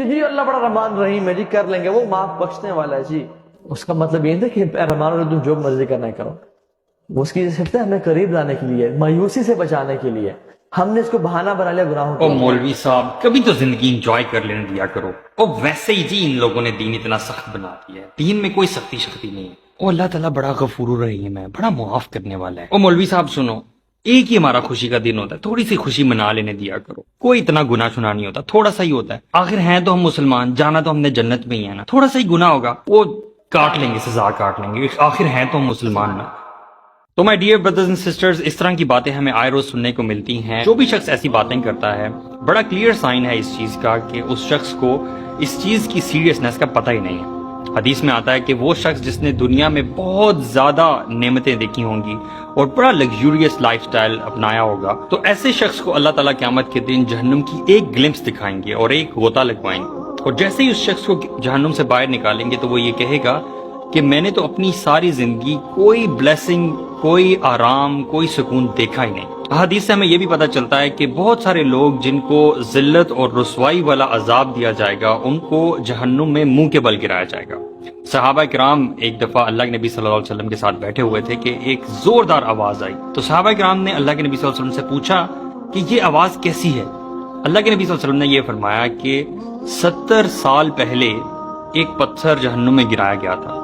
جی اللہ بڑا رحمان رحیم ہے جی، کر لیں گے، وہ معاف بخشنے والا ہے جی. اس کا مطلب یہ نہیں کہ رحمان اور تم جو مرضی کرنا ہے کرو. وہ اس کی صفت ہے ہمیں قریب لانے کے لیے، مایوسی سے بچانے کے لیے. ہم نے اس کو بہانہ بنا لیا گناہوں او کے. مولوی صاحب کبھی تو زندگی انجوائے کر لینے دیا کرو. او ویسے ہی جی ان لوگوں نے دین اتنا سخت بنا دیا ہے، دین میں کوئی سختی شختی نہیں ہے. او اللہ تعالیٰ بڑا غفور رحیم ہے، بڑا معاف کرنے والا ہے. او مولوی صاحب سنو، ایک ہی ہمارا خوشی کا دن ہوتا ہے، تھوڑی سی خوشی منا لینے دیا کرو. کوئی اتنا گناہ شنا نہیں ہوتا، تھوڑا سا ہی ہوتا ہے. آخر ہیں تو ہم مسلمان، جانا تو ہم نے جنت میں ہی ہے نا. تھوڑا سا ہی گناہ ہوگا وہ کاٹ لیں گے، سزا کاٹ لیں گے، آخر ہیں تو ہم مسلمان نا. تو my dear brothers and sisters, اس طرح کی باتیں ہمیں آئے روز سننے کو ملتی ہیں. جو بھی شخص ایسی باتیں کرتا ہے، بڑا کلیئر سائن ہے اس چیز کا کہ اس شخص کو اس چیز کی سیریسنس کا پتہ ہی نہیں ہے. حدیث میں آتا ہے کہ وہ شخص جس نے دنیا میں بہت زیادہ نعمتیں دیکھی ہوں گی اور بڑا لگزوریس لائف سٹائل اپنایا ہوگا، تو ایسے شخص کو اللہ تعالیٰ قیامت کے دن جہنم کی ایک گلمپس دکھائیں گے اور ایک غوطہ لگوائیں گے. اور جیسے ہی اس شخص کو جہنم سے باہر نکالیں گے تو وہ یہ کہے گا کہ میں نے تو اپنی ساری زندگی کوئی بلیسنگ، کوئی آرام، کوئی سکون دیکھا ہی نہیں. حدیث سے ہمیں یہ بھی پتہ چلتا ہے کہ بہت سارے لوگ جن کو ذلت اور رسوائی والا عذاب دیا جائے گا، ان کو جہنم میں منہ کے بل گرایا جائے گا. صحابہ کرام ایک دفعہ اللہ کے نبی صلی اللہ علیہ وسلم کے ساتھ بیٹھے ہوئے تھے کہ ایک زوردار آواز آئی. تو صحابہ کرام نے اللہ کے نبی صلی اللہ علیہ وسلم سے پوچھا کہ یہ آواز کیسی ہے. اللہ کے نبی صلی اللہ علیہ وسلم نے یہ فرمایا کہ 70 سال پہلے ایک پتھر جہنم میں گرایا گیا تھا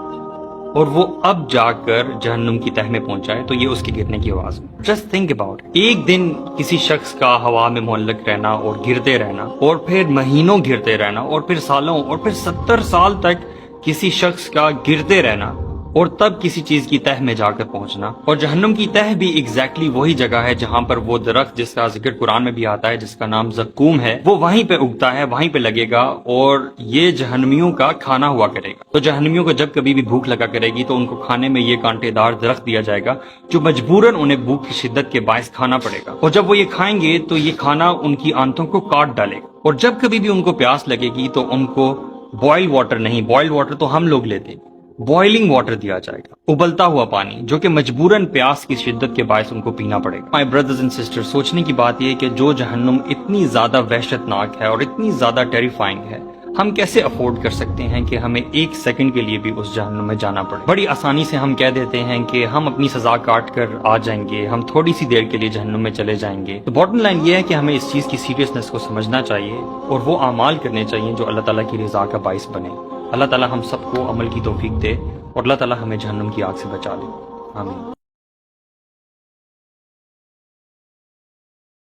اور وہ اب جا کر جہنم کی تہ میں پہنچا ہے، تو یہ اس کے گرنے کی آواز ہے. جسٹ تھنک اباؤٹ، ایک دن کسی شخص کا ہوا میں معلق رہنا اور گرتے رہنا، اور پھر مہینوں گرتے رہنا، اور پھر سالوں، اور پھر 70 سال تک کسی شخص کا گرتے رہنا، اور تب کسی چیز کی تہ میں جا کر پہنچنا. اور جہنم کی تہ بھی ایگزیکٹلی وہی جگہ ہے جہاں پر وہ درخت جس کا ذکر قرآن میں بھی آتا ہے، جس کا نام زقوم ہے، وہ وہیں پہ اگتا ہے، وہیں پہ لگے گا اور یہ جہنمیوں کا کھانا ہوا کرے گا. تو جہنمیوں کو جب کبھی بھی بھوک لگا کرے گی تو ان کو کھانے میں یہ کانٹے دار درخت دیا جائے گا جو مجبوراً انہیں بھوک کی شدت کے باعث کھانا پڑے گا. اور جب وہ یہ کھائیں گے تو یہ کھانا ان کی آنتوں کو کاٹ ڈالے گا. اور جب کبھی بھی ان کو پیاس لگے گی تو ان کو بوائل واٹر نہیں، بوائل واٹر تو ہم لوگ لیتے ہیں، بوائلنگ واٹر دیا جائے گا، ابلتا ہوا پانی، جو کہ مجبوراً پیاس کی شدت کے باعث ان کو پینا پڑے گا. مائی بردرز اینڈ سسٹر، سوچنے کی بات یہ ہے کہ جو جہنم اتنی زیادہ وحشت ناک ہے اور اتنی زیادہ ٹیریفائنگ ہے، ہم کیسے افورڈ کر سکتے ہیں کہ ہمیں ایک سیکنڈ کے لیے بھی اس جہنم میں جانا پڑے. بڑی آسانی سے ہم کہہ دیتے ہیں کہ ہم اپنی سزا کاٹ کر آ جائیں گے، ہم تھوڑی سی دیر کے لیے جہنم میں چلے جائیں گے. تو باٹم لائن یہ ہے کہ ہمیں اس چیز کی سیریسنس کو سمجھنا چاہیے اور وہ اعمال کرنے چاہیے جو اللہ تعالیٰ کی رضا کا باعث بنے. اللہ تعالیٰ ہم سب کو عمل کی توفیق دے اور اللہ تعالیٰ ہمیں جہنم کی آگ سے بچا لے. آمین.